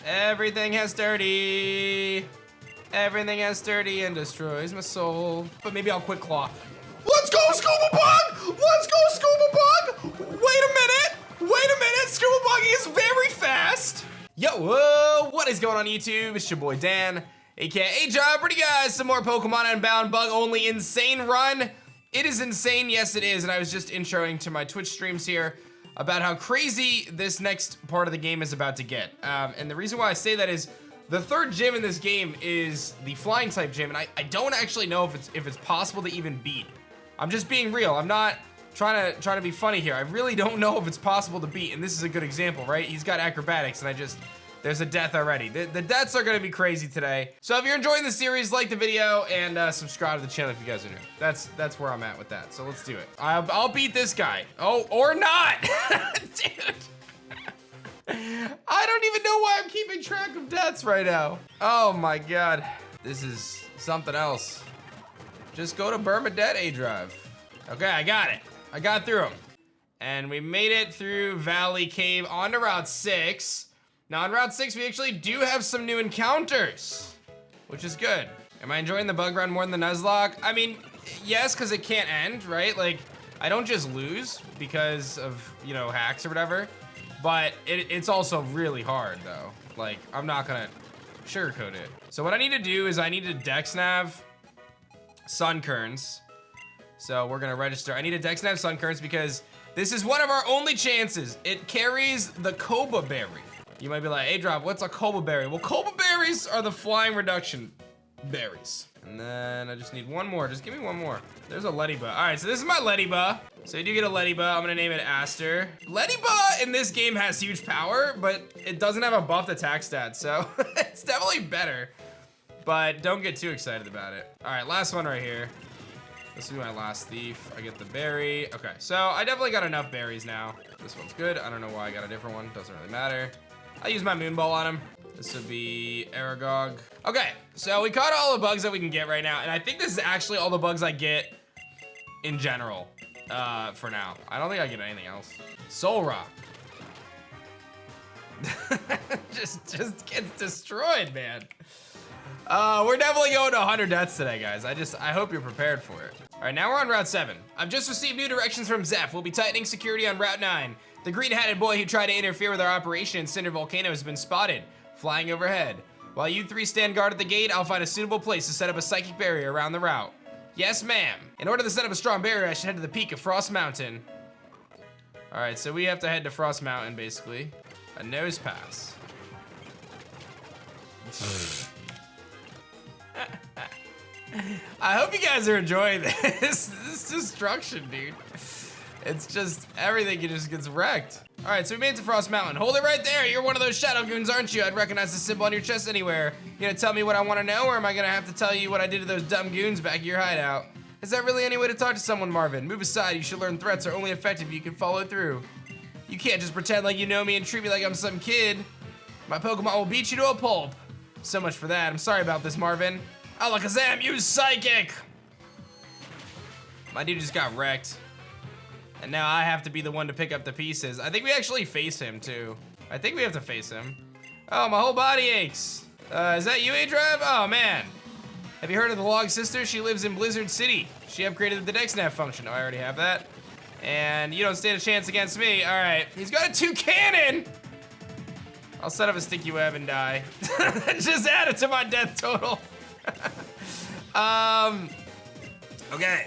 Everything has dirty. Everything has dirty and destroys my soul. But maybe I'll quick claw. Let's go, Scuba Bug! Let's go, Scuba Bug! Wait a minute! Wait a minute! Scuba Bug is very fast! Yo, whoa! What is going on YouTube? It's your boy Dan, aka aDrive, bringing you guys some more Pokemon Unbound bug-only insane run. It is insane, yes it is, and I was just introing to my Twitch streams here about how crazy this next part of the game is about to get. And the reason why I say that is the third gym in this game is the flying type gym, and I don't actually know if it's possible to even beat. I'm just being real. I'm not trying to be funny here. I really don't know if it's possible to beat, and this is a good example, right? He's got acrobatics, and there's a death already. The deaths are gonna be crazy today. So if you're enjoying the series, like the video and subscribe to the channel if you guys are new. That's where I'm at with that. So let's do it. I'll beat this guy. Oh, or not, dude. I don't even know why I'm keeping track of deaths right now. Oh my God, this is something else. Just go to Bernadette aDrive. Okay, I got it. I got through them. And we made it through Valley Cave onto Route 6. Now on Route 6, we actually do have some new encounters, which is good. Am I enjoying the bug run more than the Nuzlocke? I mean, yes, because it can't end, right? Like, I don't just lose because of, you know, hacks or whatever, but it's also really hard though. Like, I'm not gonna sugarcoat it. So what I need to do is I need to Dex Nav Sunkerns. So we're gonna register. I need a Dex Nav Sunkerns because this is one of our only chances. It carries the Koba Berry. You might be like, hey, Drop, what's a Koba Berry? Well, Koba Berries are the flying reduction berries. And then I just need one more. Just give me one more. There's a Leddyba. All right, so this is my Leddyba. So you do get a Leddyba. I'm gonna name it Aster. Leddyba in this game has huge power, but it doesn't have a buffed attack stat, so it's definitely better. But don't get too excited about it. All right, last one right here. This will be my last thief. I get the berry. Okay, so I definitely got enough berries now. This one's good. I don't know why I got a different one. Doesn't really matter. I'll use my Moonball on him. This would be Aragog. Okay, so we caught all the bugs that we can get right now, and I think this is actually all the bugs I get in general for now. I don't think I get anything else. Soul Rock. just gets destroyed, man. We're definitely going to 100 deaths today, guys. I hope you're prepared for it. All right, now we're on Route 7. I've just received new directions from Zeph. We'll be tightening security on Route 9. The green-hatted boy who tried to interfere with our operation in Cinder Volcano has been spotted, flying overhead. While you three stand guard at the gate, I'll find a suitable place to set up a psychic barrier around the route. Yes, ma'am. In order to set up a strong barrier, I should head to the peak of Frost Mountain. All right, so we have to head to Frost Mountain, basically. A nose pass. I hope you guys are enjoying this. This destruction, dude. It's just, everything just gets wrecked. All right, so we made it to Frost Mountain. Hold it right there. You're one of those shadow goons, aren't you? I'd recognize the symbol on your chest anywhere. You gonna tell me what I wanna know, or am I gonna have to tell you what I did to those dumb goons back at your hideout? Is that really any way to talk to someone, Marvin? Move aside. You should learn threats are only effective if you can follow through. You can't just pretend like you know me and treat me like I'm some kid. My Pokemon will beat you to a pulp. So much for that. I'm sorry about this, Marvin. Alakazam, use Psychic! My dude just got wrecked. And now I have to be the one to pick up the pieces. I think we actually face him, too. I think we have to face him. Oh, my whole body aches. Is that you, aDrive? Oh, man. Have you heard of the Log Sister? She lives in Blizzard City. She upgraded the Dex Nav function. Oh, I already have that. And you don't stand a chance against me. All right, he's got a 2-cannon! I'll set up a sticky web and die. Just add it to my death total. Okay.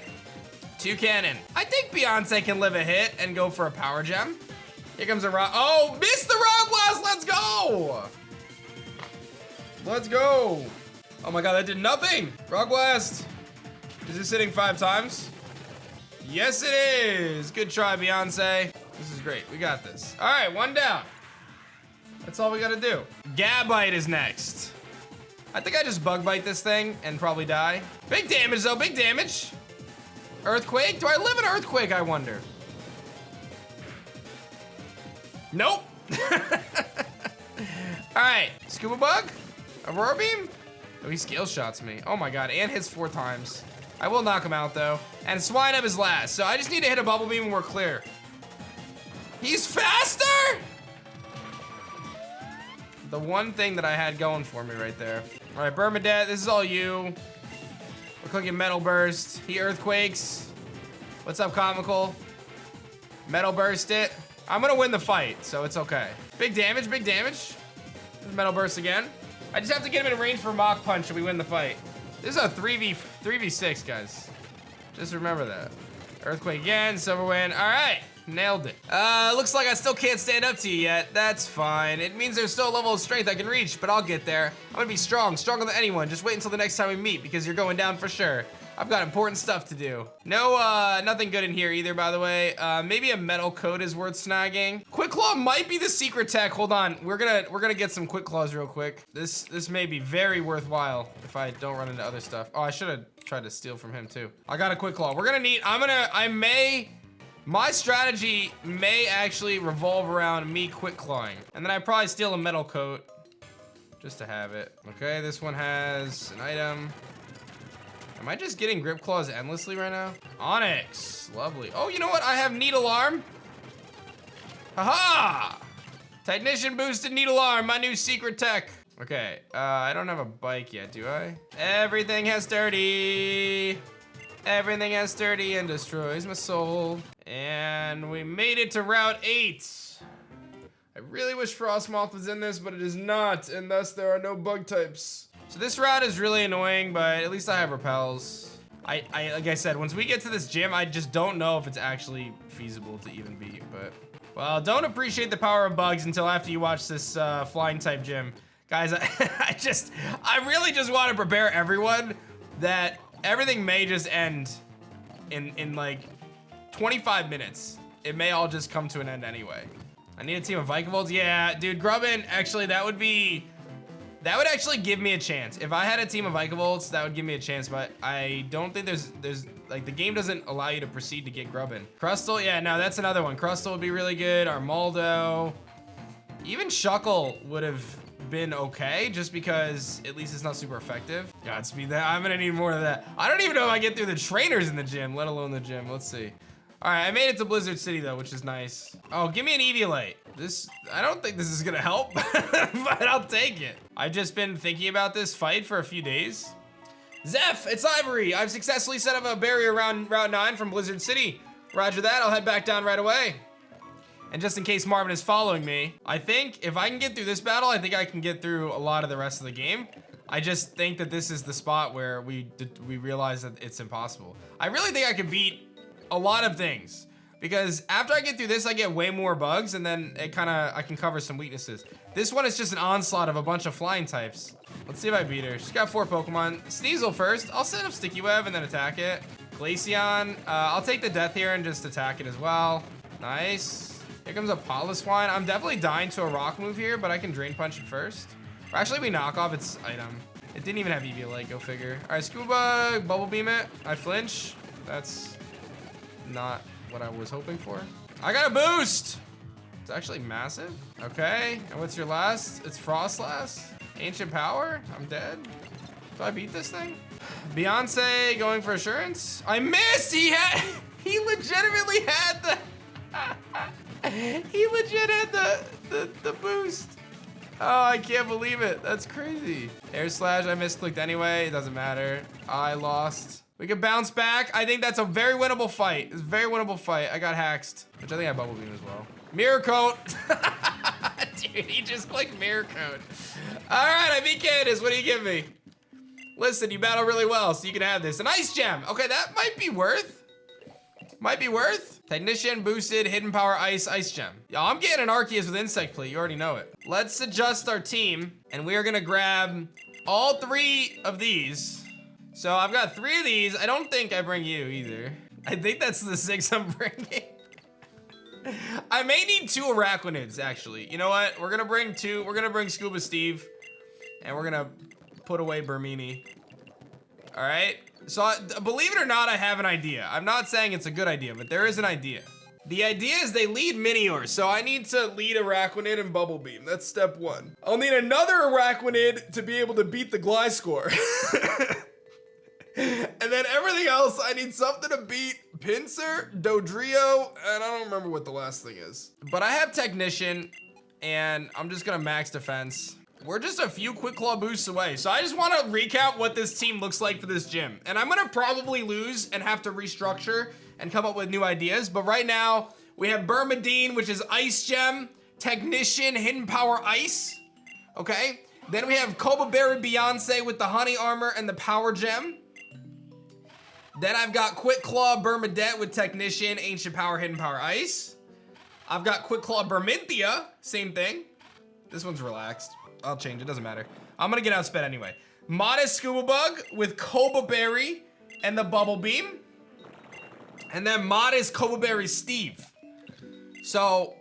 2-cannon. I think Beyonce can live a hit and go for a power gem. Here comes a rock. Oh, missed the rock blast. Let's go. Let's go. Oh my God, that did nothing. Rock blast. Is this hitting 5 times? Yes, it is. Good try, Beyonce. This is great. We got this. All right, 1 down. That's all we gotta do. Gabite is next. I think I just bug bite this thing and probably die. Big damage though, big damage. Earthquake? Do I live in Earthquake, I wonder? Nope. All right, Scuba Bug, Aurora Beam. Oh, he scale shots me. Oh my God, and hits 4 times. I will knock him out though. And Swine Up is last, so I just need to hit a Bubble Beam and we're clear. He's faster? the one thing that I had going for me right there. All right, Bermadet, this is all you. We're clicking Metal Burst. He Earthquakes. What's up, Comical? Metal Burst it. I'm gonna win the fight, so it's okay. Big damage, big damage. There's Metal Burst again. I just have to get him in range for Mach Punch and we win the fight. This is a 3v6, guys. Just remember that. Earthquake again, Silver Wind. All right, nailed it. Looks like I still can't stand up to you yet. That's fine. It means there's still a level of strength I can reach, but I'll get there. I'm gonna be strong, stronger than anyone. Just wait until the next time we meet because you're going down for sure. I've got important stuff to do. No, nothing good in here either, by the way. Maybe a metal coat is worth snagging. Quick Claw might be the secret tech. Hold on, we're gonna get some Quick Claws real quick. This may be very worthwhile if I don't run into other stuff. Oh, I should have tried to steal from him too. I got a Quick Claw. We're gonna need. My strategy may actually revolve around me Quick Clawing, and then I probably steal a metal coat just to have it. Okay, this one has an item. Am I just getting Grip Claws endlessly right now? Onyx, lovely. Oh, you know what? I have Needle Arm. Haha! Technician boosted Needle Arm, my new secret tech. Okay, I don't have a bike yet, do I? Everything has sturdy. Everything has sturdy and destroys my soul. And we made it to Route 8. I really wish Frostmoth was in this, but it is not, and thus there are no bug types. So this route is really annoying, but at least I have repels. Like I said, once we get to this gym, I just don't know if it's actually feasible to even beat, but. Well, don't appreciate the power of bugs until after you watch this flying type gym. Guys, I really just want to prepare everyone that everything may just end in like 25 minutes. It may all just come to an end anyway. I need a team of Vikavolt. Yeah, dude, Grubbin, actually that would actually give me a chance. If I had a team of Vikavolts, that would give me a chance, but I don't think there's like the game doesn't allow you to proceed to get Grubbin. Crustle, yeah, no, that's another one. Crustle would be really good. Armaldo. Even Shuckle would have been okay, just because at least it's not super effective. Godspeed that. I'm gonna need more of that. I don't even know if I get through the trainers in the gym, let alone the gym. Let's see. All right, I made it to Blizzard City though, which is nice. Oh, give me an Eviolite. I don't think this is gonna help, but I'll take it. I've just been thinking about this fight for a few days. Zeph, it's Ivory. I've successfully set up a barrier around Route 9 from Blizzard City. Roger that, I'll head back down right away. And just in case Marvin is following me, I think if I can get through this battle, I think I can get through a lot of the rest of the game. I just think that this is the spot where we realize that it's impossible. I really think I could beat a lot of things, because after I get through this, I get way more bugs, and then I can cover some weaknesses. This one is just an onslaught of a bunch of flying types. Let's see if I beat her. She's got 4 Pokemon. Sneasel first. I'll set up Sticky Web and then attack it. Glaceon. I'll take the Death here and just attack it as well. Nice. Here comes a Piloswine. I'm definitely dying to a rock move here, but I can Drain Punch it first. Or actually, we knock off its item. It didn't even have Eviolite, go figure. All right, Scuba, Bubble Beam it. I flinch. That's not what I was hoping for. I got a boost. It's actually massive. Okay, and what's your last? It's Frostlass. Ancient Power. I'm dead. Do I beat this thing? Beyonce going for assurance. I missed. He legitimately had the. He legit had the boost. Oh, I can't believe it. That's crazy. Air Slash. I misclicked anyway. It doesn't matter. I lost. We can bounce back. I think that's a very winnable fight. It's a very winnable fight. I got haxed, which I think I Bubble Beam as well. Mirror Coat. Dude, he just clicked Mirror Coat. All right, I beat Candace. What do you give me? Listen, you battle really well, so you can have this. An Ice Gem. Okay, that might be worth. Might be worth. Technician, boosted, hidden power, Ice Gem. Yeah, I'm getting an Arceus with Insect Plate. You already know it. Let's adjust our team, and we are gonna grab all 3 of these. So I've got 3 of these. I don't think I bring you either. I think that's the 6 I'm bringing. I may need 2 Araquanids, actually. You know what? We're gonna bring 2. We're gonna bring Scuba Steve, and we're gonna put away Bermini. All right? So believe it or not, I have an idea. I'm not saying it's a good idea, but there is an idea. The idea is they lead Minior, so I need to lead Araquanid and Bubble Beam. That's step 1. I'll need another Araquanid to be able to beat the Gliscor. And then everything else, I need something to beat Pinsir, Dodrio, and I don't remember what the last thing is. But I have Technician, and I'm just gonna max defense. we're just a few Quick Claw boosts away. So I just want to recap what this team looks like for this gym. And I'm going to probably lose and have to restructure and come up with new ideas. But right now, we have Burmadine, which is Ice Gem, Technician, Hidden Power Ice. Okay. Then we have Koba Berry Beyonce with the Honey Armor and the Power Gem. Then I've got Quick Claw Bermadet with Technician, Ancient Power, Hidden Power Ice. I've got Quick Claw Berminthia, same thing. This one's relaxed. I'll change it, doesn't matter. I'm gonna get outsped anyway. Modest Scuba Bug with Koba Berry and the Bubble Beam. And then Modest Koba Berry Steve. So,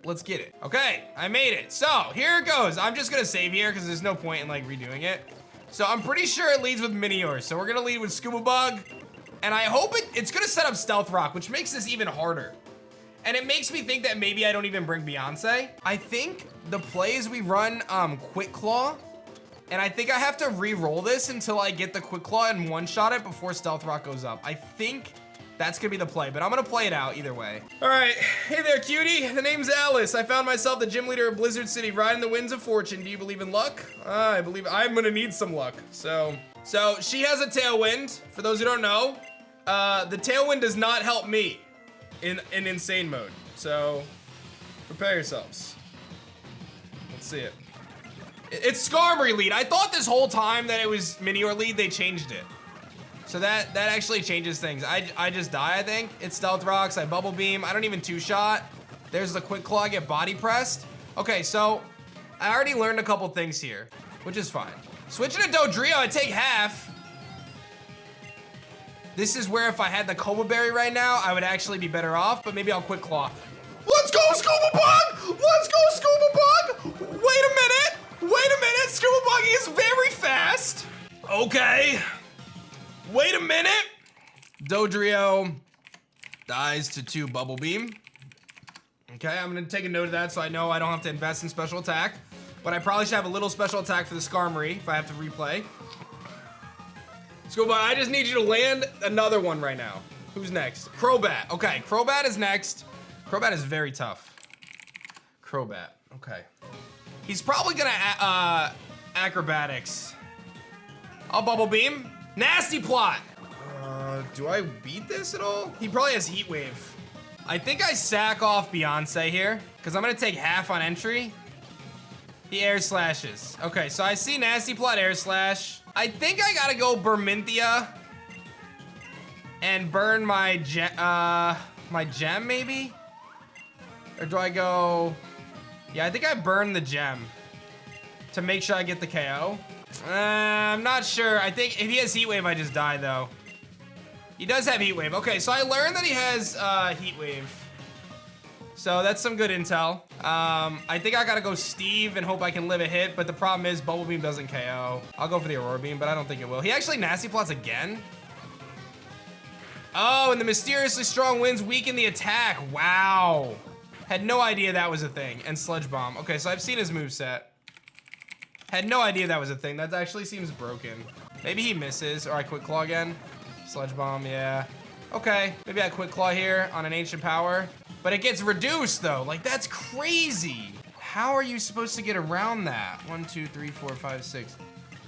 let's get it. Okay, I made it. So, here it goes. I'm just gonna save here because there's no point in like redoing it. So, I'm pretty sure it leads with Minior. So, we're gonna lead with Scuba Bug. And I hope it's gonna set up Stealth Rock, which makes this even harder. And it makes me think that maybe I don't even bring Beyonce. I think the plays we run Quick Claw, and I think I have to re-roll this until I get the Quick Claw and one-shot it before Stealth Rock goes up. I think that's gonna be the play, but I'm gonna play it out either way. All right, hey there, cutie. The name's Alice. I found myself the gym leader of Blizzard City, riding the winds of fortune. Do you believe in luck? I believe I'm gonna need some luck. So she has a Tailwind. For those who don't know, the Tailwind does not help me in insane mode. So prepare yourselves. Let's see it. It's Skarmory lead. I thought this whole time that it was Minior lead. They changed it. So that actually changes things. I just die, I think. It's Stealth Rocks, I Bubble Beam. I don't even two-shot. There's the Quick Claw, I get body pressed. Okay, so I already learned a couple things here, which is fine. Switching to Dodrio, I take half. This is where if I had the Koba Berry right now, I would actually be better off, but maybe I'll Quick Claw. Let's go, Scuba Bug! Let's go, Scuba Bug! Wait a minute! Wait a minute! Scuba Bug is very fast! Okay. Wait a minute! Dodrio dies to 2 Bubble Beam. Okay, I'm gonna take a note of that so I know I don't have to invest in special attack. But I probably should have a little special attack for the Skarmory if I have to replay. Scuba, I just need you to land another one right now. Who's next? Crobat. Okay, Crobat is next. Crobat is very tough. Crobat, okay. He's probably gonna acrobatics. I'll Bubble Beam. Nasty Plot. Do I beat this at all? He probably has Heat Wave. I think I sack off Beyonce here because I'm gonna take half on entry. He Air Slashes. Okay, so I see Nasty Plot Air Slash. I think I gotta go Berminthia and burn my gem maybe? Or do I go, yeah, I think I burn the gem to make sure I get the KO. I'm not sure. I think if he has Heat Wave, I just die though. He does have Heat Wave. Okay, so I learned that he has Heat Wave. So that's some good intel. I think I gotta go Steve and hope I can live a hit, but the problem is Bubble Beam doesn't KO. I'll go for the Aurora Beam, but I don't think it will. He actually Nasty Plots again. Oh, and the mysteriously strong winds weaken the attack. Wow. Had no idea that was a thing. And Sludge Bomb. Okay, so I've seen his moveset. Had no idea that was a thing. That actually seems broken. Maybe he misses, or I Quick Claw again. Sludge Bomb, yeah. Okay, maybe I Quick Claw here on an Ancient Power. But it gets reduced though, like that's crazy. How are you supposed to get around that? 1, 2, 3, 4, 5, 6.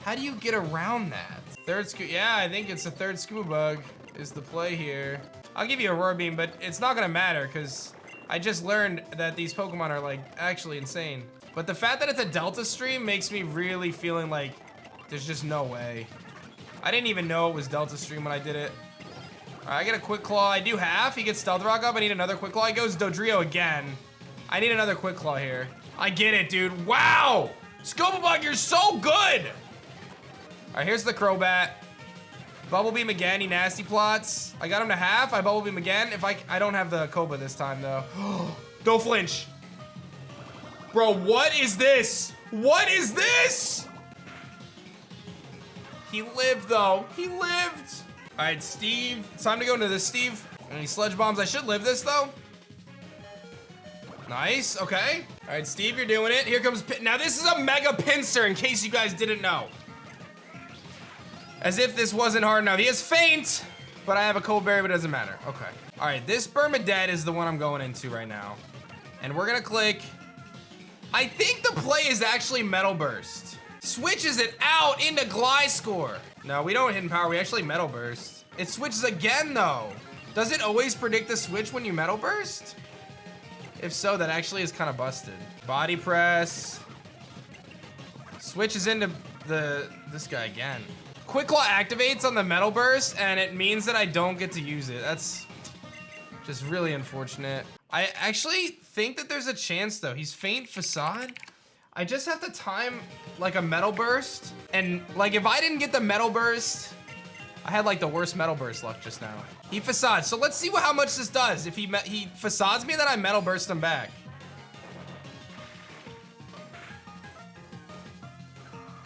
How do you get around that? Third scuba, yeah, I think it's the third Scuba Bug is the play here. I'll give you a Aurora Beam, but it's not gonna matter because I just learned that these Pokemon are like actually insane. But the fact that it's a Delta Stream makes me really feeling like there's just no way. I didn't even know it was Delta Stream when I did it. All right, I get a Quick Claw. I do half. He gets Stealth Rock up. I need another Quick Claw. He goes Dodrio again. I need another Quick Claw here. I get it, dude. Wow! Scuba Bug, you're so good! All right, here's the Crobat. Bubble Beam again. He Nasty Plots. I got him to half. I Bubble Beam again. If I don't have the Koba this time, though. Don't flinch. Bro, what is this? What is this? He lived, though. He lived. All right, Steve. It's time to go into this, Steve. Any Sludge Bombs? I should live this, though. Nice. Okay. All right, Steve, you're doing it. Here comes... Now, this is a Mega Pinsir, in case you guys didn't know. As if this wasn't hard enough. He has Faint, but I have a Cold Berry, but it doesn't matter. Okay. All right, this Bermadet is the one I'm going into right now. And we're going to click I think the play is actually Metal Burst. Switches it out into Gliscor. No, we don't Hidden Power, we actually Metal Burst. It switches again though. Does it always predict the switch when you Metal Burst? If so, that actually is kind of busted. Body Press. Switches into this guy again. Quick Claw activates on the Metal Burst, and it means that I don't get to use it. That's just really unfortunate. I actually think that there's a chance though. He's Faint Facade. I just have to time like a Metal Burst, and like if I didn't get the Metal Burst, I had like the worst Metal Burst luck just now. He Facades, so let's see how much this does. If he Facades me, then I Metal Burst him back.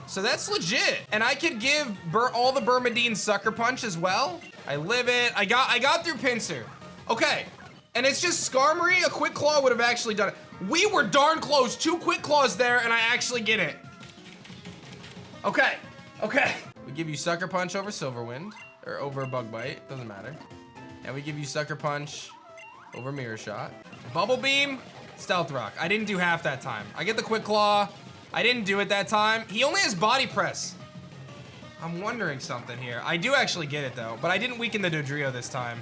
So that's legit, and I could give all the Burmadine Sucker Punch as well. I live it. I got through Pinsir. Okay, and it's just Skarmory. A Quick Claw would have actually done it. We were darn close. 2 Quick Claws there, and I actually get it. Okay, okay. We give you Sucker Punch over Silverwind, or over Bug Bite, doesn't matter. And we give you Sucker Punch over Mirror Shot. Bubble Beam, Stealth Rock. I didn't do half that time. I get the Quick Claw. I didn't do it that time. He only has Body Press. I'm wondering something here. I do actually get it though, but I didn't weaken the Dodrio this time.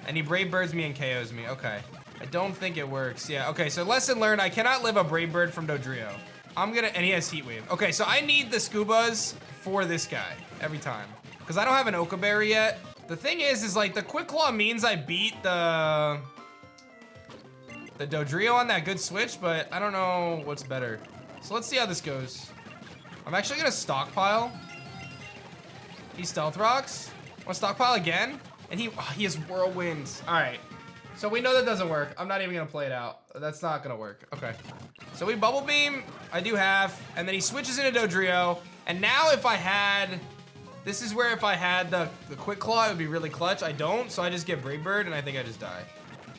And he Brave Birds me and KOs me, okay. I don't think it works, yeah. Okay, so lesson learned, I cannot live a Brave Bird from Dodrio. And he has Heat Wave. Okay, so I need the Scubas for this guy every time. Because I don't have an Oka Berry yet. The thing is like the Quick Claw means I beat the Dodrio on that good switch, but I don't know what's better. So let's see how this goes. I'm actually gonna stockpile. He Stealth Rocks. Wanna stockpile again? And he has Whirlwinds. All right. So we know that doesn't work. I'm not even gonna play it out. That's not gonna work. Okay. So we Bubble Beam. I do half, and then he switches into Dodrio. And now if I had, this is where if I had the Quick Claw, it would be really clutch. I don't, so I just get Brave Bird, and I think I just die.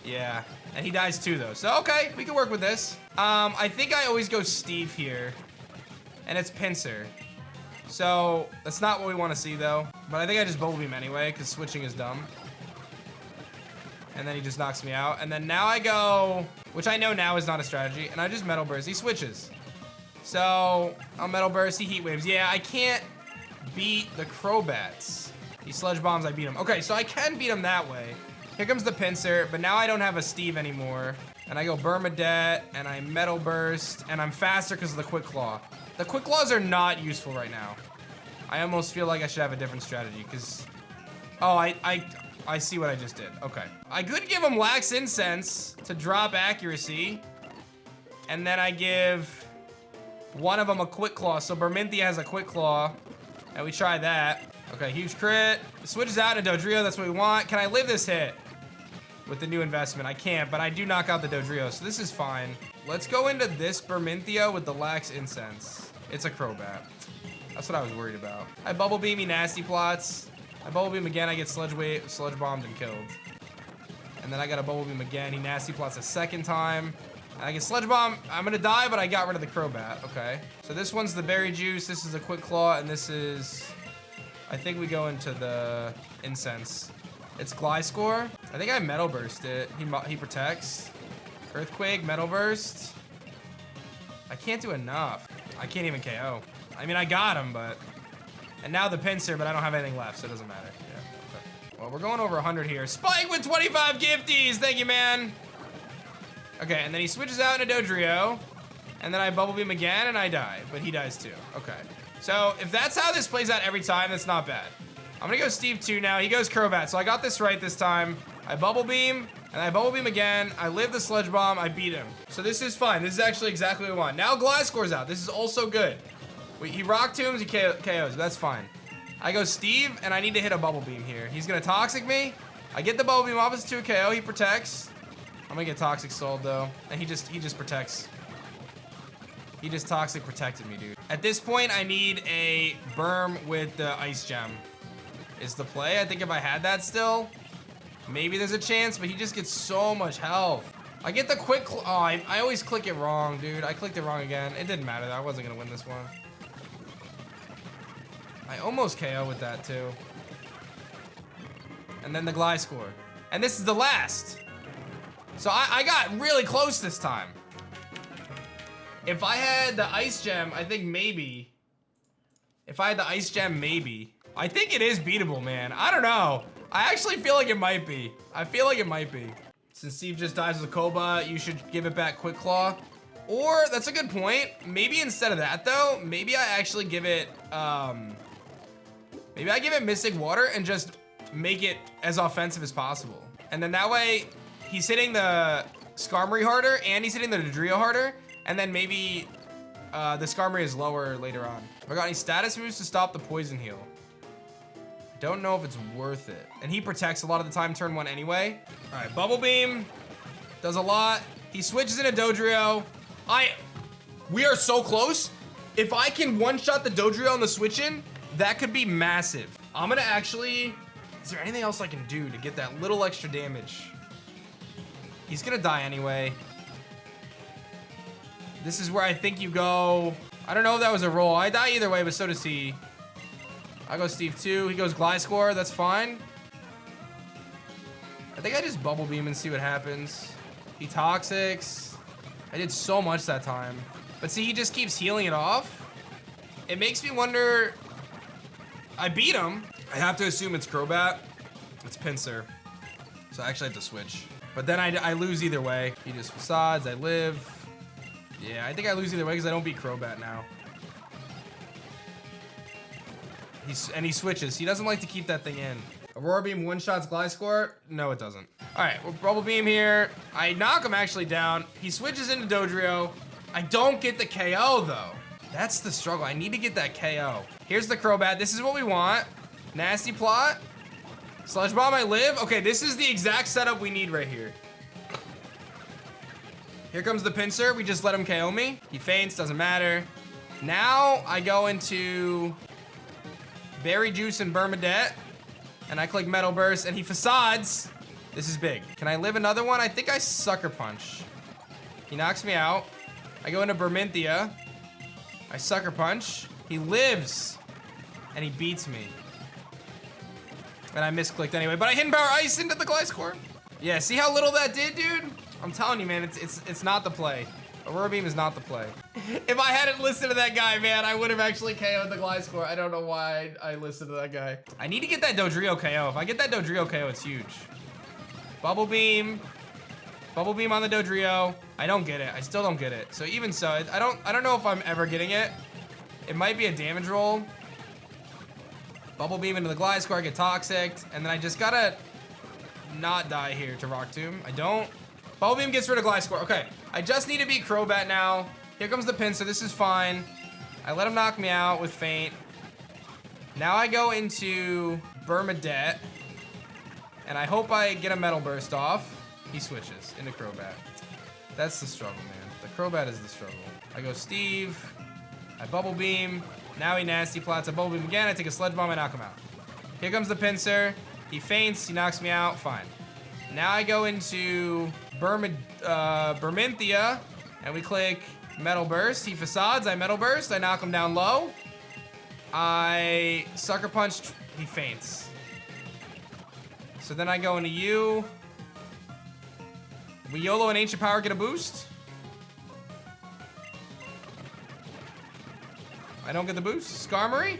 Yeah, and he dies too though. So okay, we can work with this. I think I always go Steve here, and it's Pinsir. So that's not what we want to see though. But I think I just Bubble Beam anyway, because switching is dumb. And then he just knocks me out. And then now I go, which I know now is not a strategy, and I just Metal Burst. He switches. So I'll Metal Burst, he Heat Waves. Yeah, I can't beat the Crobats. He Sludge Bombs, I beat him. Okay, so I can beat him that way. Here comes the Pinsir, but now I don't have a Steve anymore. And I go Bermadet, and I Metal Burst, and I'm faster because of the Quick Claw. The Quick Claws are not useful right now. I almost feel like I should have a different strategy, because... Oh, I see what I just did. Okay. I could give him Lax Incense to drop accuracy, and then I give one of them a Quick Claw. So Berminthia has a Quick Claw, and we try that. Okay, huge crit. Switches out to Dodrio, that's what we want. Can I live this hit? With the new investment, I can't, but I do knock out the Dodrio, so this is fine. Let's go into this Berminthia with the Lax Incense. It's a Crobat. That's what I was worried about. I Bubble Beam, he Nasty Plots. I Bubble Beam again, I get Sludge Bombed and killed. And then I got a Bubble Beam again, he Nasty Plots a second time. And I get Sludge Bomb, I'm gonna die, but I got rid of the Crobat, okay. So this one's the Berry Juice, this is a Quick Claw, and this is... I think we go into the Incense. It's Gliscor. I think I Metal Burst it. He protects. Earthquake, Metal Burst. I can't do enough. I can't even KO. I mean, I got him, but... And now the Pinsir, but I don't have anything left, so it doesn't matter. Yeah, okay. Well, we're going over 100 here. Spike with 25 gifties! Thank you, man! Okay, and then he switches out into Dodrio. And then I Bubble Beam again, and I die. But he dies too. Okay. So, if that's how this plays out every time, that's not bad. I'm gonna go Steve 2 now. He goes Crobat, so I got this right this time. I Bubble Beam, and I Bubble Beam again. I live the Sludge Bomb, I beat him. So this is fine. This is actually exactly what we want. Now Gliscor's out. This is also good. He Rock Tombs, he KOs. That's fine. I go Steve, and I need to hit a Bubble Beam here. He's gonna Toxic me. I get the Bubble Beam opposite to a KO. He protects. I'm gonna get Toxic Sold, though. And he just protects. He just Toxic protected me, dude. At this point, I need a Berm with the Ice Gem. Is the play. I think if I had that still, maybe there's a chance, but he just gets so much health. I get the quick, oh, I always click it wrong, dude. I clicked it wrong again. It didn't matter though. I wasn't gonna win this one. I almost KO with that too. And then the Gliscor. And this is the last. So I got really close this time. If I had the ice gem, I think maybe. If I had the ice gem, maybe. I think it is beatable, man. I don't know. I actually feel like it might be. I feel like it might be. Since Steve just dies with a Koba, you should give it back Quick Claw. Or, that's a good point. Maybe instead of that though, maybe I actually give it, maybe I give it Mystic Water and just make it as offensive as possible. And then that way, he's hitting the Skarmory harder and he's hitting the Dodrio harder. And then maybe the Skarmory is lower later on. Have I got any status moves to stop the poison heal? Don't know if it's worth it. And he protects a lot of the time turn 1 anyway. All right, Bubble Beam does a lot. He switches into Dodrio. We are so close. If I can one-shot the Dodrio on the switch in, that could be massive. I'm gonna actually, is there anything else I can do to get that little extra damage? He's gonna die anyway. This is where I think you go. I don't know if that was a roll. I die either way, but so does he. I go Steve too. He goes Gliscor. That's fine. I think I just Bubble Beam and see what happens. He Toxics. I did so much that time. But see, he just keeps healing it off. It makes me wonder. I beat him. I have to assume it's Crobat. It's Pinsir. So I actually have to switch. But then I lose either way. He just Facades. I live. Yeah, I think I lose either way because I don't beat Crobat now. And he switches. He doesn't like to keep that thing in. Aurora Beam one-shots Gliscor? No, it doesn't. All right, we'll Bubble Beam here. I knock him actually down. He switches into Dodrio. I don't get the KO though. That's the struggle. I need to get that KO. Here's the Crobat. This is what we want. Nasty Plot. Sludge Bomb, I live. Okay, this is the exact setup we need right here. Here comes the Pinsir. We just let him KO me. He faints, doesn't matter. Now I go into Berry Juice and Bermudet, and I click Metal Burst, and he Facades. This is big. Can I live another one? I think I Sucker Punch. He knocks me out. I go into Berminthia. I Sucker Punch. He lives, and he beats me. And I misclicked anyway, but I Hidden Power Ice into the Gliscor. Yeah, see how little that did, dude? I'm telling you, man, it's not the play. Aurora Beam is not the play. If I hadn't listened to that guy, man, I would have actually KO'd the Gliscor. I don't know why I listened to that guy. I need to get that Dodrio KO. If I get that Dodrio KO, it's huge. Bubble Beam. Bubble Beam on the Dodrio. I don't get it. I still don't get it. So even so, I don't know if I'm ever getting it. It might be a damage roll. Bubble Beam into the Gliscor, I get Toxic, and then I just gotta not die here to Rock Tomb. I don't. Bubble Beam gets rid of Gliscor. Okay, I just need to beat Crobat now. Here comes the Pinsir, this is fine. I let him knock me out with Feint. Now I go into Bermudet, and I hope I get a Metal Burst off. He switches into Crobat. That's the struggle, man. The Crobat is the struggle. I go Steve, I Bubble Beam. Now he Nasty Plots. I Bubble Beam again. I take a Sludge Bomb. I knock him out. Here comes the Pinsir. He feints. He knocks me out. Fine. Now I go into Berminthia, and we click Metal Burst. He Facades. I Metal Burst. I knock him down low. I Sucker Punch. He feints. So then I go into you. We YOLO and Ancient Power get a boost. I don't get the boost. Skarmory?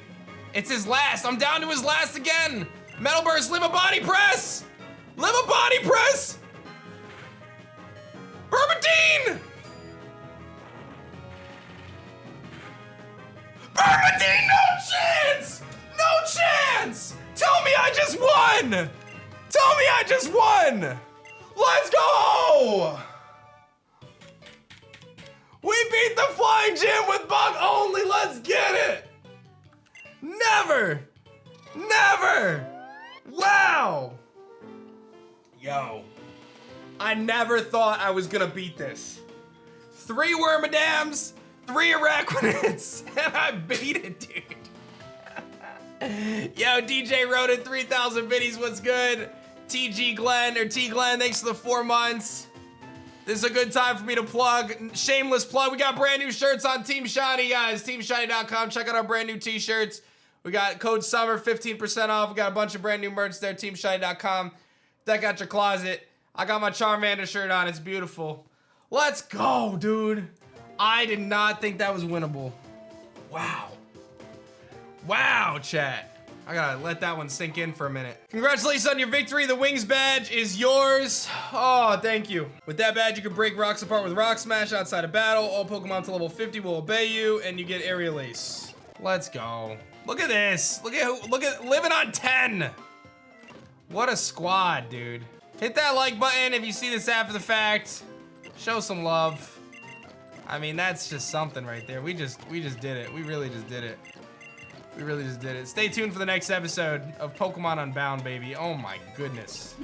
It's his last. I'm down to his last again. Metal Burst, live a body press. Live a body press. Bermudine! Bermudine, no chance! No chance! Tell me I just won! Tell me I just won! Let's go! We beat the Flying Gym with Bug only, let's get it! Never! Never! Wow! Yo. I never thought I was gonna beat this. 3 Wormadams, 3 Araquanids, and I beat it, dude. Yo, DJ Rodent, 3,000 biddies, what's good? TG Glenn, or T Glenn, thanks for the 4 months. This is a good time for me to plug, shameless plug. We got brand new shirts on Team Shiny, guys. TeamShiny.com, check out our brand new t-shirts. We got code SUMMER, 15% off. We got a bunch of brand new merch there, TeamShiny.com. Deck out your closet. I got my Charmander shirt on, it's beautiful. Let's go, dude. I did not think that was winnable. Wow. Wow, chat. I gotta let that one sink in for a minute. Congratulations on your victory. The Wings badge is yours. Oh, thank you. With that badge, you can break rocks apart with Rock Smash outside of battle. All Pokemon to level 50 will obey you, and you get Aerial Ace. Let's go. Look at this. Look at living on 10. What a squad, dude. Hit that like button if you see this after the fact. Show some love. I mean, that's just something right there. We just did it. We really just did it. We really just did it. Stay tuned for the next episode of Pokemon Unbound, baby. Oh my goodness.